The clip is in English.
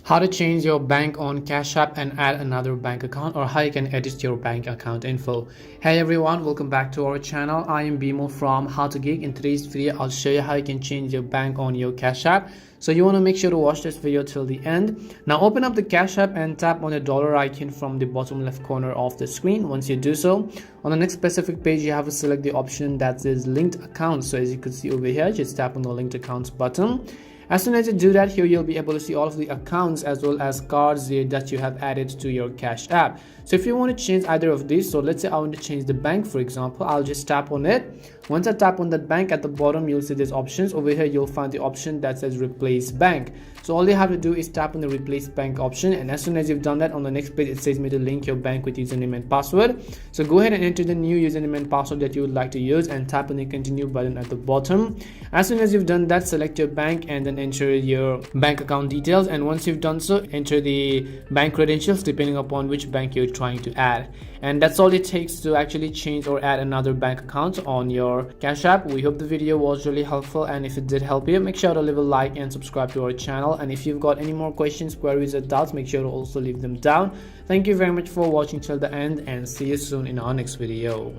How to change your bank on Cash App and add another bank account, or how you can edit your bank account info. Hey everyone, welcome back to our channel. I am Bimo from How to Geek. In today's video I'll show you how you can change your bank on your Cash App. So you want to make sure to watch this video till the end. Now open up the Cash App and tap on the dollar icon from the bottom left corner of the screen. Once you do so, on the next specific page you have to select the option that says linked accounts. So as you can see over here, just tap on the linked accounts button. As soon as you do that, here you'll be able to see all of the accounts as well as cards here that you have added to your Cash App. So if you want to change either of these, so let's say I want to change the bank, for example, I'll just tap on it. Once I tap on that bank, at the bottom you'll see these options. Over here you'll find the option that says replace bank. So all you have to do is tap on the replace bank option, and as soon as you've done that, on the next page it says me to link your bank with username and password. So go ahead and enter the new username and password that you would like to use and tap on the continue button at the bottom. As soon as you've done that, select your bank and then enter your bank account details, and once you've done so, enter the bank credentials depending upon which bank you're trying to add. And that's all it takes to actually change or add another bank account on your Cash App. We hope the video was really helpful, and if it did help you, make sure to leave a like and subscribe to our channel. And if you've got any more questions, queries or doubts, make sure to also leave them down. Thank you very much for watching till the end, and see you soon in our next video.